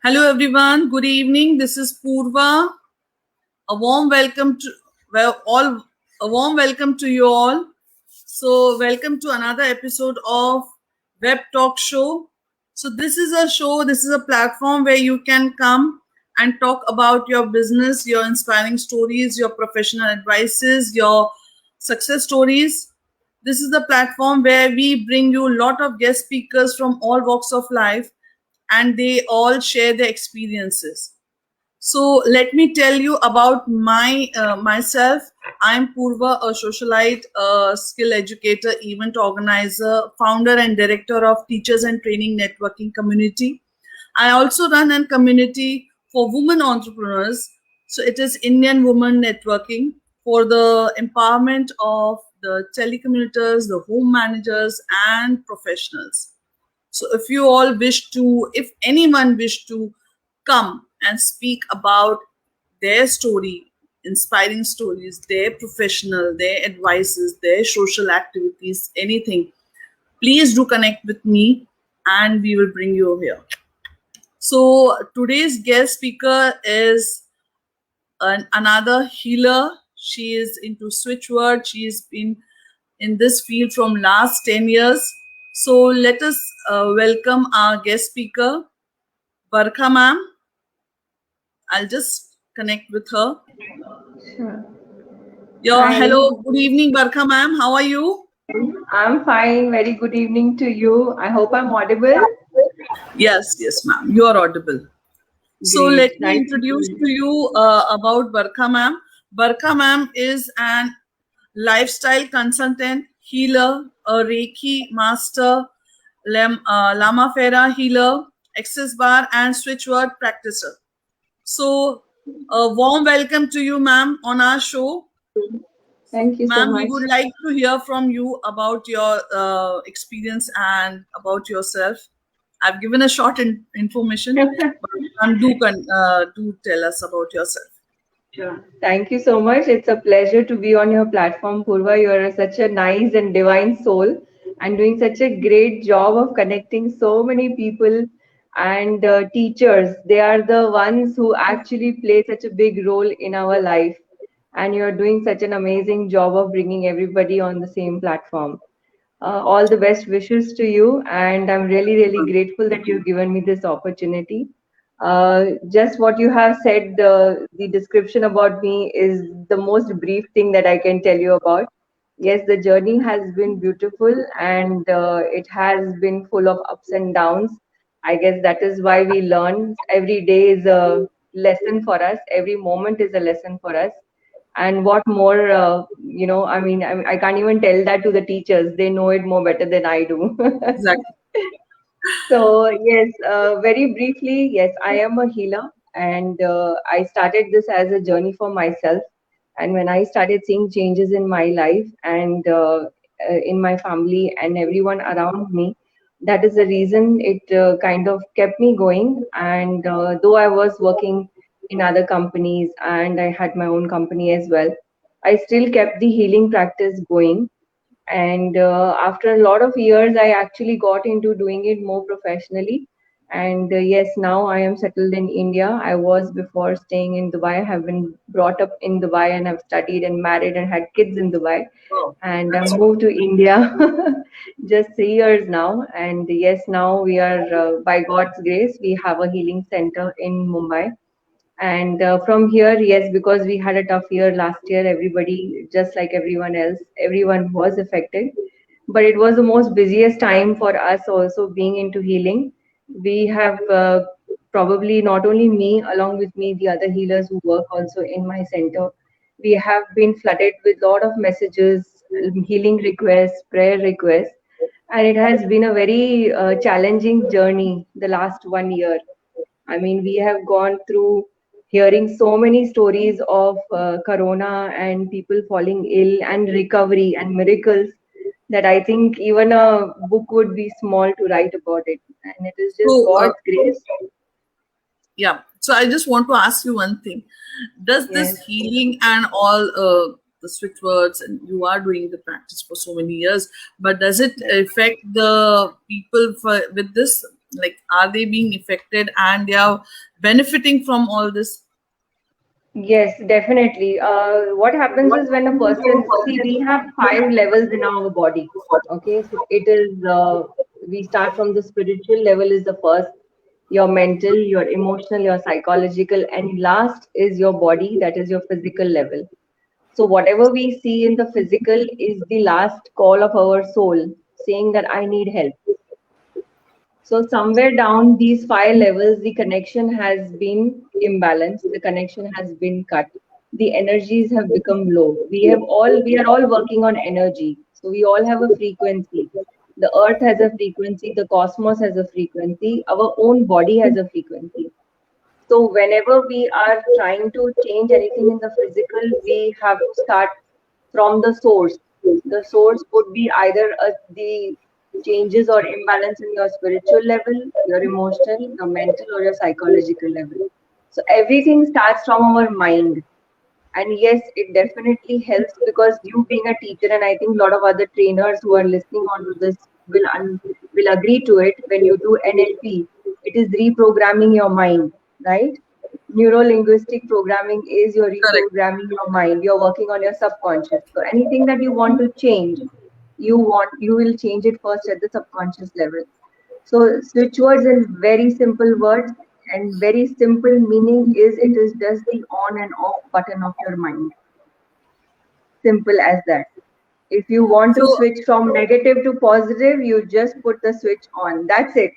Hello everyone, good evening. This is Purva. A warm welcome to a warm welcome to you all. So welcome to another episode of Web Talk Show. So this is a platform where you can come and talk about your business, your inspiring stories, your professional advices, your success stories. This is the platform where we bring you a lot of guest speakers from all walks of life and they all share their experiences. So let me tell you about myself. I'm Purva, a socialite, a skill educator, event organizer, founder and director of Teachers and Training Networking Community. I also run a community for women entrepreneurs. So it is Indian Women Networking for the empowerment of the telecommunicators, the home managers, and professionals. So if anyone wish to come and speak about their story, inspiring stories, their professional, their advices, their social activities, anything, please do connect with me and we will bring you here. So today's guest speaker is another healer. She is into switchword. She's been in this field from last 10 years. So let us welcome our guest speaker, Barkha ma'am. I'll just connect with her. Sure. Hello, Hi, good evening, Barkha ma'am. How are you? I'm fine. Very good evening to you. I hope I'm audible. Yes, ma'am. You are audible. So Great. let me Nice to introduce see to you about Barkha ma'am. Barkha ma'am is an lifestyle consultant, healer, a Reiki master, Lama Fera healer, access bar, and switchword practicer. So, a warm welcome to you, ma'am, on our show. you. Thank you so Ma'am, we much. would like to hear from you about your experience and about yourself. I've given a short information, but ma'am, do tell us about yourself. Sure. Thank you so much. It's a pleasure to be on your platform, Purva. You are such a nice and divine soul and doing such a great job of connecting so many people and teachers. They are the ones who actually play such a big role in our life. And you're doing such an amazing job of bringing everybody on the same platform. All the best wishes to you, and I'm really, really grateful that you've given me this opportunity. Just what you have said, the description about me is the most brief thing that I can tell you about. Yes, the journey has been beautiful and it has been full of ups and downs. I guess that is why we learn. Every day is a lesson for us, every moment is a lesson for us. And what more, I can't even tell that to the teachers. They know it more better than I do. Exactly. So, yes, very briefly, yes, I am a healer and I started this as a journey for myself. And when I started seeing changes in my life and in my family and everyone around me, that is the reason it kind of kept me going. And though I was working in other companies and I had my own company as well, I still kept the healing practice going. And after a lot of years, I actually got into doing it more professionally. And yes, now I am settled in India. I was before staying in Dubai. I have been brought up in Dubai and have studied and married and had kids in Dubai. Oh, And I that's moved to India just 3 years now. And yes, now we are, by God's grace, we have a healing center in Mumbai. And from here, yes, because we had a tough year last year, everybody, just like everyone else, everyone was affected. But it was the most busiest time for us also being into healing. We have probably not only me, along with me, the other healers who work also in my center, we have been flooded with a lot of messages, healing requests, prayer requests. And it has been a very challenging journey the last 1 year. I mean, we have gone through hearing so many stories of corona and people falling ill and recovery and miracles that I think even a book would be small to write about it. And it is just so. God's grace. Yeah. So I just want to ask you one thing. Does this Yes. healing and all the switch words, and you are doing the practice for so many years, but does it affect the people with this? Like, are they being affected and they are benefiting from all this? Yes, definitely. What happens is when a person, see, we have 5 levels in our body. Okay, so it is, we start from the spiritual level is the first, your mental, your emotional, your psychological, and last is your body, that is your physical level. So whatever we see in the physical is the last call of our soul saying that I need help. So somewhere down these 5 levels, the connection has been imbalanced. The connection has been cut. The energies have become low. We are all working on energy. So we all have a frequency. The earth has a frequency. The cosmos has a frequency. Our own body has a frequency. So whenever we are trying to change anything in the physical, we have to start from the source. The source could be either the changes or imbalance in your spiritual level, your emotional, your mental, or your psychological level. So everything starts from our mind. And yes, it definitely helps because you being a teacher, and I think a lot of other trainers who are listening onto this will agree to it. When you do NLP, it is reprogramming your mind, right? Neuro linguistic programming is you're Correct. reprogramming your mind. You're working on your subconscious. So anything that you want to change, you will change it first at the subconscious level. So switch words in very simple words and very simple meaning is it is just the on and off button of your mind. Simple as that. If you want to So, switch from negative to positive, you just put the switch on. That's it.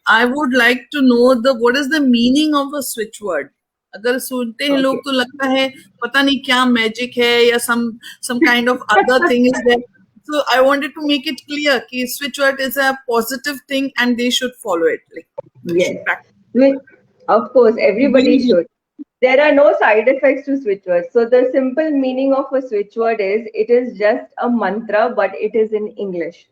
I would like to know the what is the meaning of a switch word. अगर सुनते हैं लोग Okay. तो लगता है पता नहीं क्या मैजिक है या some kind of other thing is there. So I wanted to make it clear कि switch word is a positive thing and they should follow it. Like they Yes. should practice. Which, of course, everybody Believe it. should. There are no side effects to switch words. So the simple meaning of a switch word is it is just a mantra, but it is in English.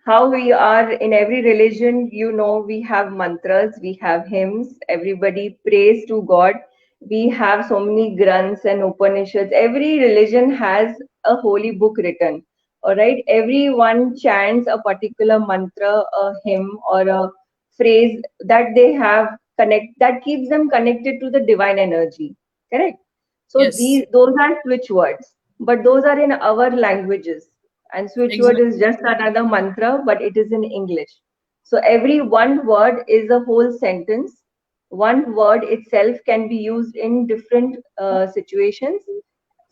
How we are in every religion, you know, we have mantras, we have hymns, everybody prays to God. We have so many granths and Upanishads. Every religion has a holy book written. All right. Everyone chants a particular mantra, a hymn, or a phrase that they have that keeps them connected to the divine energy. Correct. So Yes, those are switch words, but those are in our languages. And switch word exactly. is just another mantra, but it is in English. So every one word is a whole sentence. One word itself can be used in different situations.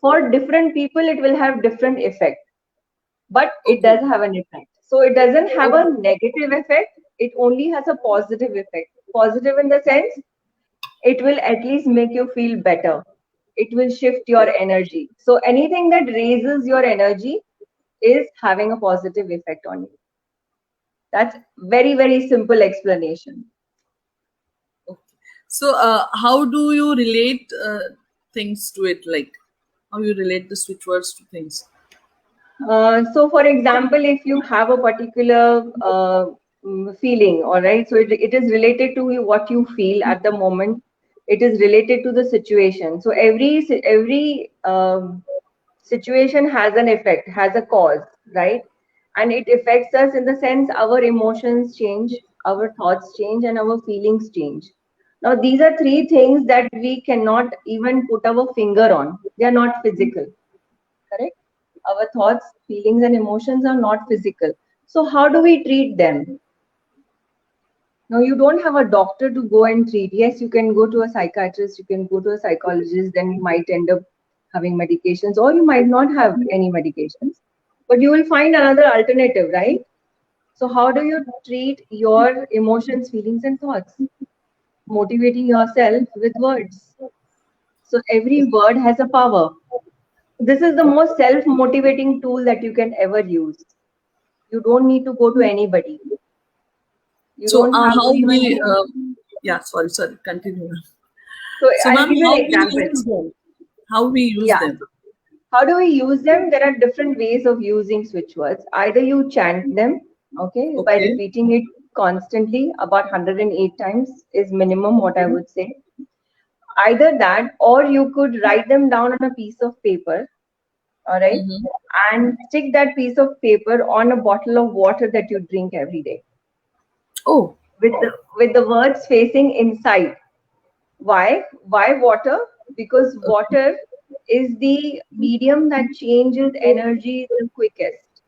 For different people, it will have different effect, but it Okay. does have an effect. So it doesn't have a negative effect. It only has a positive effect. Positive in the sense it will at least make you feel better. It will shift your energy. So anything that raises your energy is having a positive effect on you. That's very, very simple explanation. Okay. So how do you relate things to it? Like how you relate the switch words to things? So, for example, if you have a particular feeling, all right, so it is related to what you feel at the moment. It is related to the situation. So every situation has an effect, has a cause, right? And it affects us in the sense our emotions change, our thoughts change, and our feelings change. Now, these are three things that we cannot even put our finger on. They are not physical, correct? Our thoughts, feelings, and emotions are not physical. So, how do we treat them? Now, you don't have a doctor to go and treat. Yes, you can go to a psychiatrist, you can go to a psychologist, then you might end up having medications, or you might not have any medications, but you will find another alternative, right? So, how do you treat your emotions, feelings, and thoughts? Motivating yourself with words. So, every word has a power. This is the most self motivating tool that you can ever use. You don't need to go to anybody. You So don't have to how even. we yeah, sorry, continue. So, So I'll ma'am, give you an how we example. use them? How we use Yeah. them? How do we use them? There are different ways of using switch words. Either you chant them, okay, by Okay. repeating it constantly, about 108 times is minimum what I would say. Either that, or you could write them down on a piece of paper, all right, Mm-hmm. and stick that piece of paper on a bottle of water that you drink every day Oh, with the words facing inside. Why water? Because water is the medium that changes energy the quickest.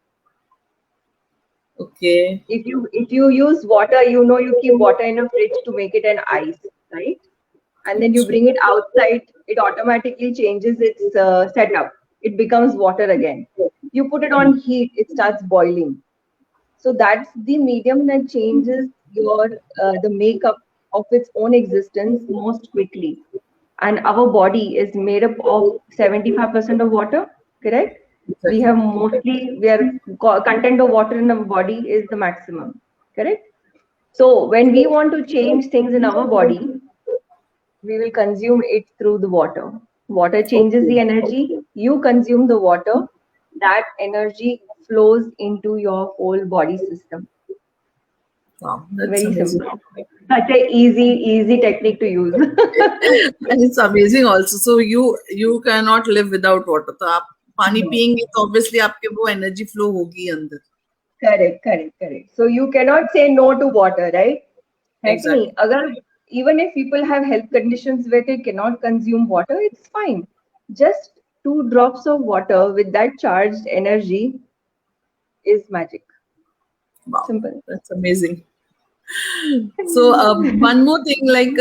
okay. If you use water, you know, you keep water in a fridge to make it an ice, right? And then you bring it outside, it automatically changes its setup. It becomes water again. You put it on heat, it starts boiling. So that's the medium that changes your the makeup of its own existence most quickly. And our body is made up of 75% of water, correct? We Exactly. have mostly, we are content of water in our body is the maximum, correct? So when we want to change things in our body, we will consume it through the water. Water changes Okay. the energy, you consume the water, that energy flows into your whole body system. Wow, that's Very amazing. simple. Such a easy technique to use. And it's amazing also. So you cannot live without water. तो आप पानी No. पियेंगे तो obviously आपके वो energy flow होगी अंदर. Correct. So you cannot say no to water, right? है कि नहीं? Exactly. अगर even if people have health conditions where they cannot consume water, it's fine. Just 2 drops of water with that charged energy is magic. Wow, Simple. that's amazing. So one more thing, like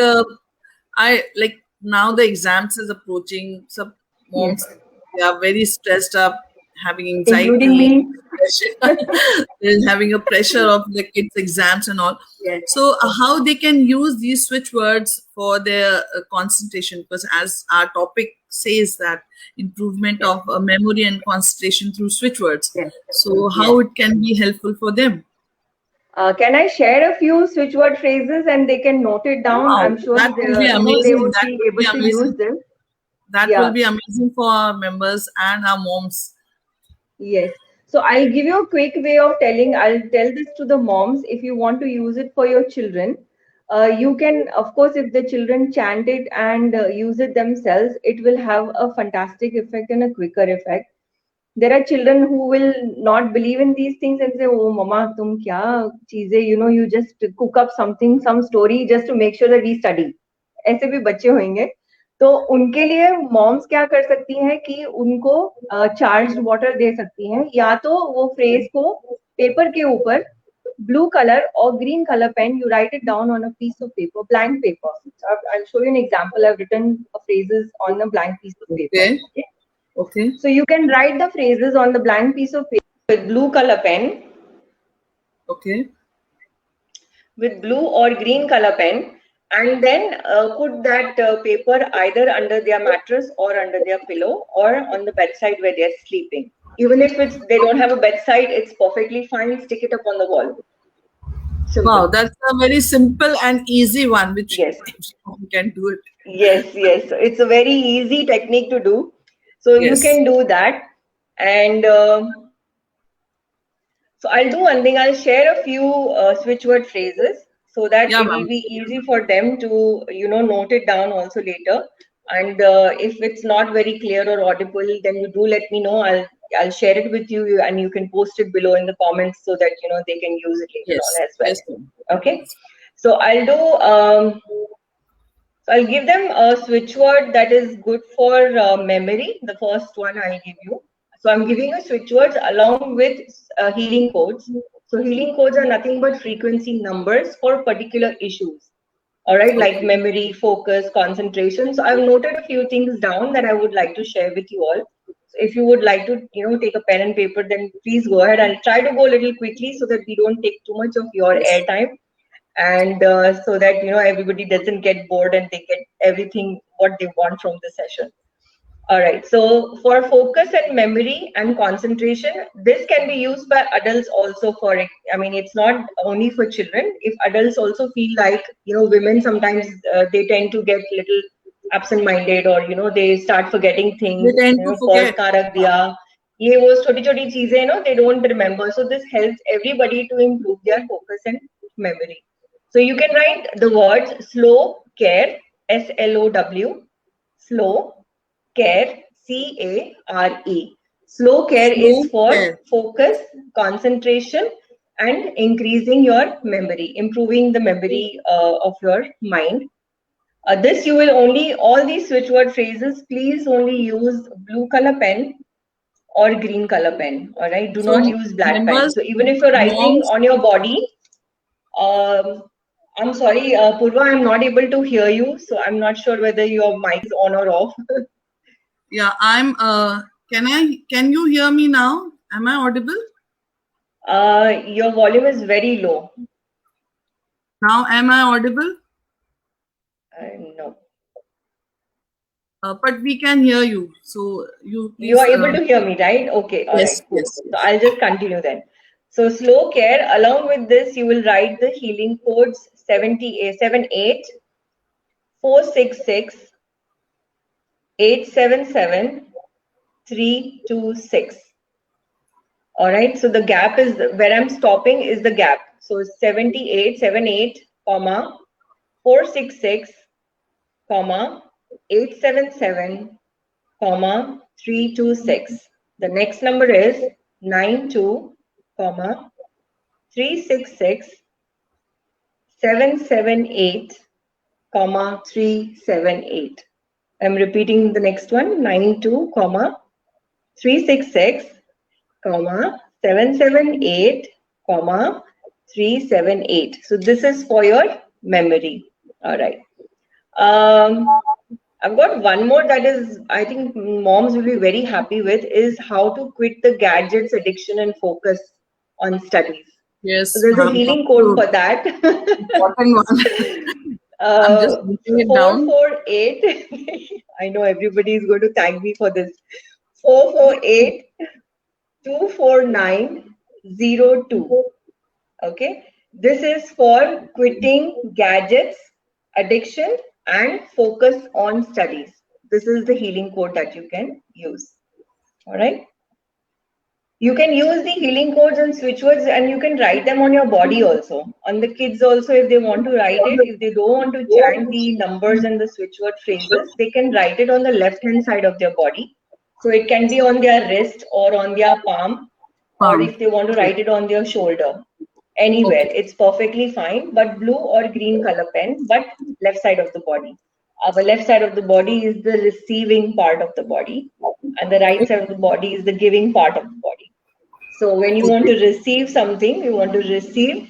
I like now the exams is approaching. Some Yes, moms, they are very stressed up, having including anxiety, me. they're having a pressure of the kids' exams and all. Yes. So how they can use these switch words for their concentration? Because as our topic says that improvement Yes. of memory and concentration through switch words. Yes. So Yes. how it can be helpful for them? Can I share a few switch word phrases and they can note it down? Wow, I'm sure that will be they amazing. would That be will be able to use amazing. this. That will Yeah. be amazing for our members and our moms. Yes. So I'll give you a quick way of telling. I'll tell this to the moms. If you want to use it for your children, you can, of course, if the children chant it and use it themselves, it will have a fantastic effect and a quicker effect. There are children who will not believe in these things and say, "Oh, mama, tum kya cheeze? You just cook up something, some story just to make sure that we study." ऐसे भी बच्चे होंगे. तो उनके लिए moms क्या कर सकती हैं कि उनको चार्ज्ड वाटर दे सकती हैं, या तो वो फ्रेज को पेपर के ऊपर blue color or green color pen, you write it down on a piece of paper, blank paper. So I'll show you an example. I've written phrases on a blank piece of paper. Okay. Okay. Okay. So you can write the phrases on the blank piece of paper with blue color pen, Okay. with blue or green color pen, and then put that paper either under their mattress or under their pillow or on the bedside where they're sleeping. Even if they don't have a bedside, it's perfectly fine. Stick it up on the wall. Simple. Wow, that's a very simple and easy one, which Yes. everyone can do it. Yes. So it's a very easy technique to do. So you Yes. can do that. And so I'll do one thing. I'll share a few switch word phrases so that Yeah, it will ma'am. be easy for them to, note it down also later. And if it's not very clear or audible, then you do let me know. I'll share it with you, and you can post it below in the comments so that they can use it later Yes. on as well. Yes, ma'am. Okay. So I'll do. So I'll give them a switch word that is good for memory. The first one I'll give you. So I'm giving you switch words along with healing codes. So healing codes are nothing but frequency numbers for particular issues. All right, like Okay. memory, focus, concentration. So I've noted a few things down that I would like to share with you all. So if you would like to, take a pen and paper, then please go ahead. I'll try to go a little quickly so that we don't take too much of your Yes. airtime, and so that everybody doesn't get bored and they get everything what they want from the session. All right, so for focus and memory and concentration, this can be used by adults also. It's not only for children. If adults also feel like, women sometimes they tend to get little absent-minded, or they start forgetting They things. tend to Pause forget. कहाँ रख दिया, ये वो छोटी-छोटी चीजें, they don't remember. So this helps everybody to improve their focus and memory. So you can write the words slow, care, SLOW, slow, care, CARE. Slow care is Slow for care. focus, concentration, and increasing your memory, improving the memory of your mind. This you will only, all these switch word phrases, please only use blue color pen or green color pen. All right, do not So use black pen. members, So even if you're writing moms, on your body, I'm sorry, Purva, I'm not able to hear you. So I'm not sure whether your mic is on or off. yeah, I'm can you hear me now? Am I audible? Your volume is very low. Now am I audible? No. But we can hear you. So you You please are able to hear me, right? Okay, all yes, right, cool. yes, So yes. I'll just continue then. So slow care, along with this, you will write the healing codes 78 466 877 326. All right, so the gap is where I'm stopping is the gap. So 7878, comma 466, comma 877, comma 326. The next number is 92, comma 366, 778, comma 378. I'm repeating the next one, 92, comma 366, comma 778, comma 378. So this is for your memory. All right. I've got one more that is, I think moms will be very happy with, is how to quit the gadgets addiction and focus on studies. So Yes, there's a ma'am. healing code for that. Important one. I'm just noting it down. 448. I know everybody is going to thank me for this. 448 24902. Okay. This is for quitting gadgets, addiction, and focus on studies. This is the healing code that you can use. All right. You can use the healing codes and switch words and you can write them on your body also. On the kids also, if they want to write it, if they don't want to chant the numbers and the switch word phrases, they can write it on the left hand side of their body. So it can be on their wrist or on their palm, or Palm. if they want to Okay. write it on their shoulder. Anywhere, Okay. it's perfectly fine, but blue or green color pen, but left side of the body. Our left side of the body is the receiving part of the body, and the right side of the body is the giving part of the body. So when you want Okay. to receive something, you want to receive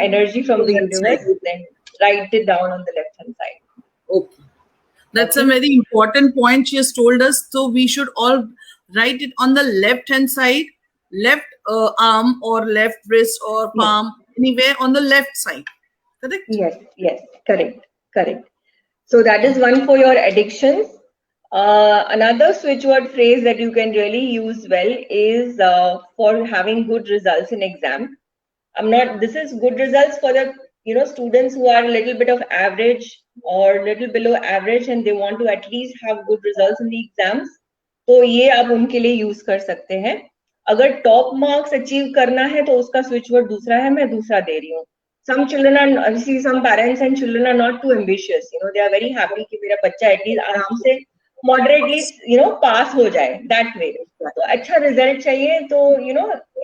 energy from the Left universe, side. then write it down on the left hand side. Okay. That's a Okay. very important point she has told us. So we should all write it on the left hand side, left arm or left wrist or Yes. palm, anywhere on the left side. Correct? Yes. Yes. Correct. Correct. So that is one for your addictions. Another switch word phrase that you can really use well is for having good results in exam. This is good results for the students who are a little bit of average or little below average and they want to at least have good results in the exams. तो ये आप उनके लिए use कर सकते हैं. अगर top marks achieve करना है तो उसका स्विच वर्ड दूसरा है, मैं दूसरा दे रही हूँ. Some children are, see, some parents and children are not too ambitious. They are very happy कि मेरा बच्चा at least आराम से moderately pass हो जाए that way. तो अच्छा रिजल्ट चाहिए तो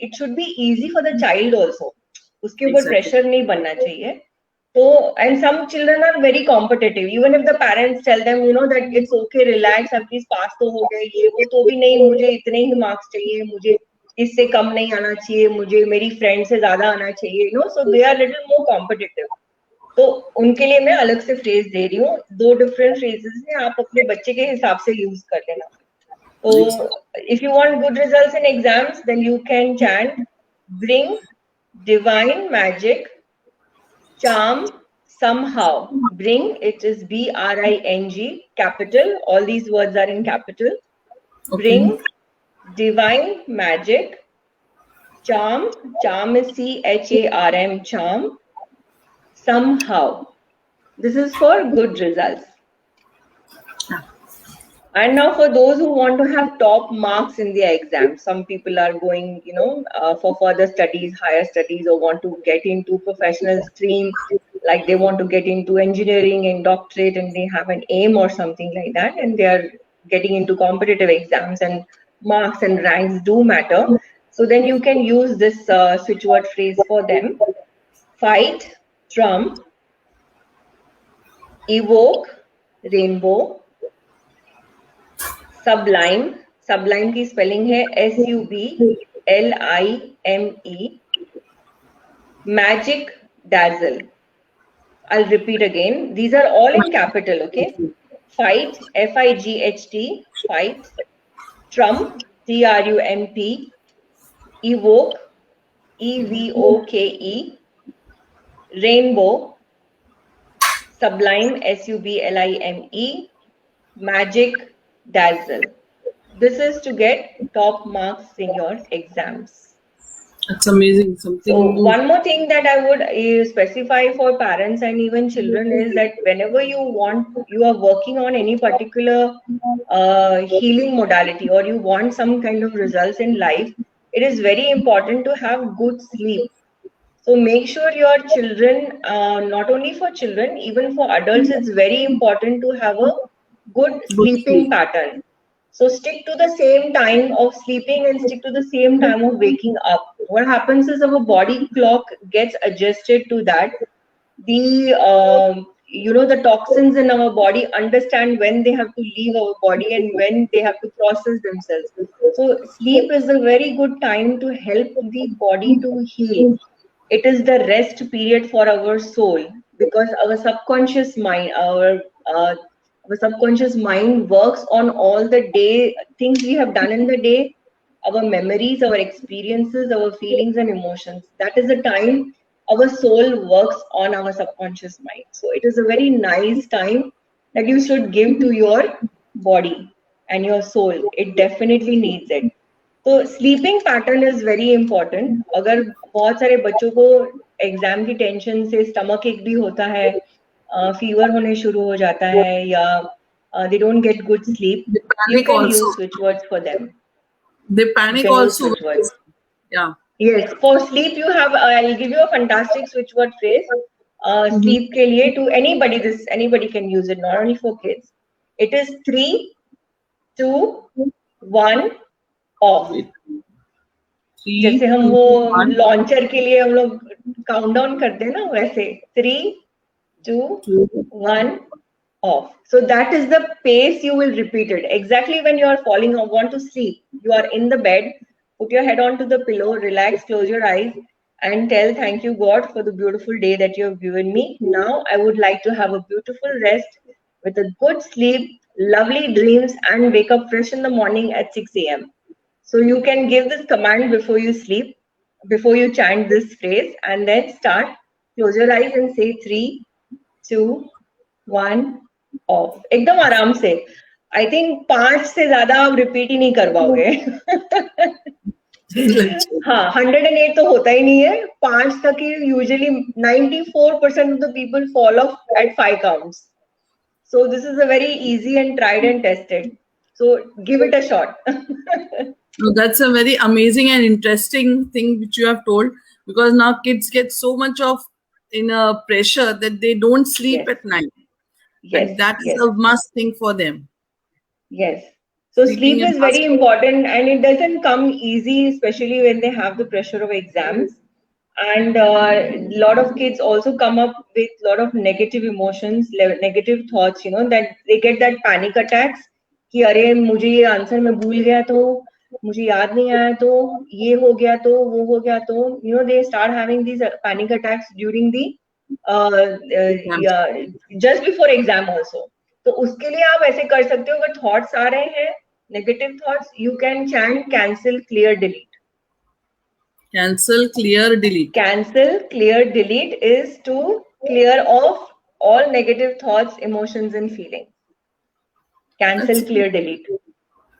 it should be easy for the child also. उसके ऊपर Exactly. प्रेशर नहीं बनना चाहिए. So, and some children are very competitive. Even if the parents tell them, that it's okay, relax, अब please pass तो हो गए, ये वो तो भी नहीं, मुझे इतने ही marks चाहिए, मुझे इससे कम नहीं आना चाहिए, मुझे मेरी friend से ज़्यादा आना चाहिए, so they are little more competitive. तो उनके लिए मैं अलग से phrase दे रही हूँ. 2 different phrases हैं, आप अपने बच्चे के हिसाब से use कर लेना. So, if you want good results in exams, then you can chant, bring divine magic, charm, somehow. Bring, it is BRING, capital. All these words are in capital. Okay. Bring divine magic, charm. Charm is CHARM, charm. Somehow. This is for good results. And now for those who want to have top marks in their exam, some people are going, for further studies, higher studies, or want to get into professional stream, like they want to get into engineering and doctorate, and they have an aim or something like that, and they are getting into competitive exams, and marks and ranks do matter. So then you can use this switch word phrase for them. Fight, trump, evoke, rainbow, sublime. Sublime की spelling है SUBLIME. Magic, dazzle. I'll repeat again. These are all in capital, okay? Fight, FIGHT, fight. Trump, TRUMP. Evoke, EVOKE. Rainbow, sublime, SUBLIME. Magic, dazzle. This is to get top marks in your exams. That's amazing. Something. So one more thing that I would specify for parents and even children is that whenever you are working on any particular healing modality, or you want some kind of results in life, it is very important to have good sleep. So make sure your children, not only for children, even for adults, it's very important to have a good sleeping pattern. So stick to the same time of sleeping and stick to the same time of waking up. What happens is our body clock gets adjusted to that. The the toxins in our body understand when they have to leave our body and when they have to process themselves. So sleep is a very good time to help the body to heal. It is the rest period for our soul, because our subconscious mind, our subconscious mind works on all the day things we have done in the day, our memories, our experiences, our feelings and emotions. That is the time our soul works on our subconscious mind. So it is a very nice time that you should give to your body and your soul. It definitely needs it. तो sleeping pattern is very important. अगर बहुत सारे बच्चों को exam की tension से stomach एक भी होता है, फीवर होने शुरू हो जाता है, या they don't get good sleep, you can use switch words for them. They panic also. Yeah. Yes, for sleep you have, I'll give you a fantastic switch word phrase. Sleep के लिए, to anybody, anybody can use it, not only for kids. It is 3, 2, 1 of. जैसे हम वो launcher के लिए हम लोग countdown करते हैं ना, वैसे 3, 2, 1 of. So that is the pace you will repeat it. Exactly when you are falling or want to sleep, you are in the bed, put your head onto the pillow, relax, close your eyes and tell thank you God for the beautiful day that you have given me. Now I would like to have a beautiful rest with a good sleep, lovely dreams, and wake up fresh in the morning at 6 a.m. So you can give this command before you sleep, before you chant this phrase, and then start. Close your eyes and say 3, 2, 1 off. एकदम आराम से. I think 5 से ज्यादा आप repeat ही नहीं कर पाओगे. हाँ, 108 तो होता ही नहीं है. 5 तक ही usually 94% of the people fall off at 5 counts. So this is a very easy and tried and tested. So give it a shot. No, that's a very amazing and interesting thing which you have told, because now kids get so much of pressure that they don't sleep at night. Yes, and that is a must thing for them. Yes. So sleep is very important, and it doesn't come easy, especially when they have the pressure of exams. And a lot of kids also come up with a lot of negative emotions, negative thoughts, that they get that panic attacks कि अरे मुझे ये answer मैं भूल गया, तो मुझे याद नहीं आया, तो ये हो गया, तो वो हो गया, तो they start having these panic attacks during the just before exam also. तो उसके लिए आप ऐसे कर सकते हो, अगर thoughts आ रहे हैं, negative thoughts, you can chant cancel, clear, delete. Cancel, clear, delete. Cancel, clear, delete is to clear off all negative thoughts, emotions and feelings. Cancel, clear, delete.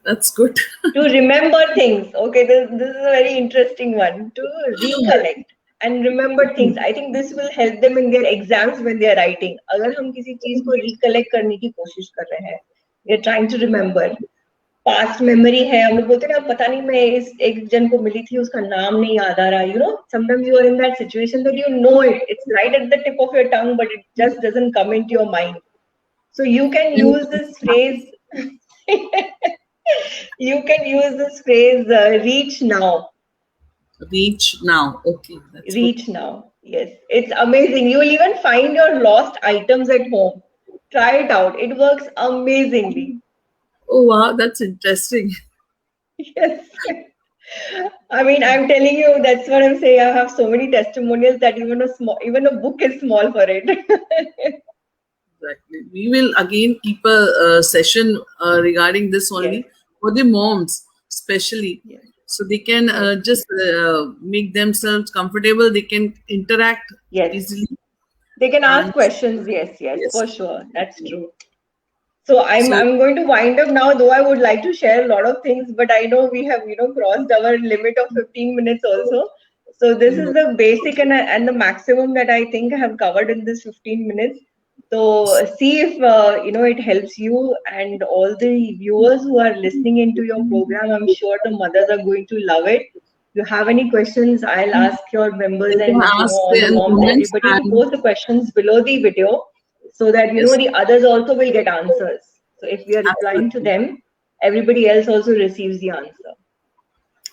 That's good. To remember things. Okay, this is a very interesting one. To recollect and remember things. I think this will help them in their exams when they are writing. अगर हम किसी चीज को recollect करने की कोशिश कर रहे हैं, we are trying to remember. Past memory है, हम लोग बोलते हैं ना, पता नहीं मैं इस एक जन को मिली थी, उसका नाम नहीं याद आ रहा. Sometimes you are in that situation that you know it. It's right at the tip of your tongue, but it just doesn't come into your mind. So you can use this phrase. You can use this phrase, reach now. Reach now. Okay, that's good. Reach now. Yes, it's amazing. You will even find your lost items at home. Try it out. It works amazingly. Oh wow, that's interesting. Yes. I mean, I'm telling you, that's what I'm saying. I have so many testimonials that even a book is small for it. Exactly. We will again keep a, session regarding this only Yes, for the moms, especially, yes, so they can yes, just make themselves comfortable. They can interact yes. easily, They can ask and questions. Yes, yes, yes. for sure. That's true. So I'm So I'm going to wind up now, though I would like to share a lot of things, but I know we have crossed our limit of 15 minutes also. So this is no, the basic and the maximum that I think I have covered in this 15 minutes. So see if it helps you and all the viewers who are listening into your program. I'm sure the mothers are going to love it. If you have any questions, I'll ask your members they can and ask all the in moms, comments, everybody to and post the questions below the video so that yes, the others also will get answers. So if we are replying to absolutely. them, everybody else also receives the answer.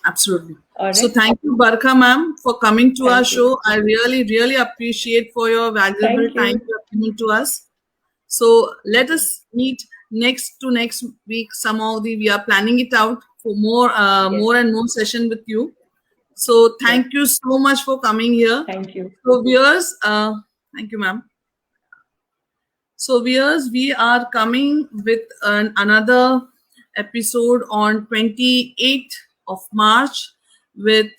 Absolutely. All So right. thank you, Barka ma'am, for coming to our Thank you. show. I really, really appreciate for your valuable Thank time you. you have given to us. So let us meet next week. Somehow we are planning it out for Yes. more and more session with you. So Yes. thank you so much for coming here. Thank you. So viewers, thank you, ma'am. So, viewers, we are coming with another episode on 28th of March with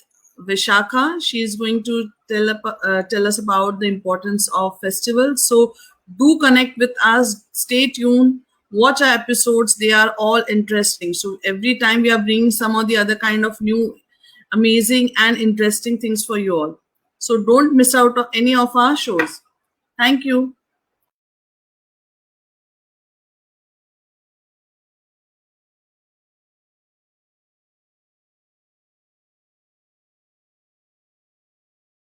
Vishakha. She is going to tell us about the importance of festivals. So, do connect with us. Stay tuned. Watch our episodes. They are all interesting. So, every time we are bringing some of the other kind of new, amazing, and interesting things for you all. So, don't miss out on any of our shows. Thank you.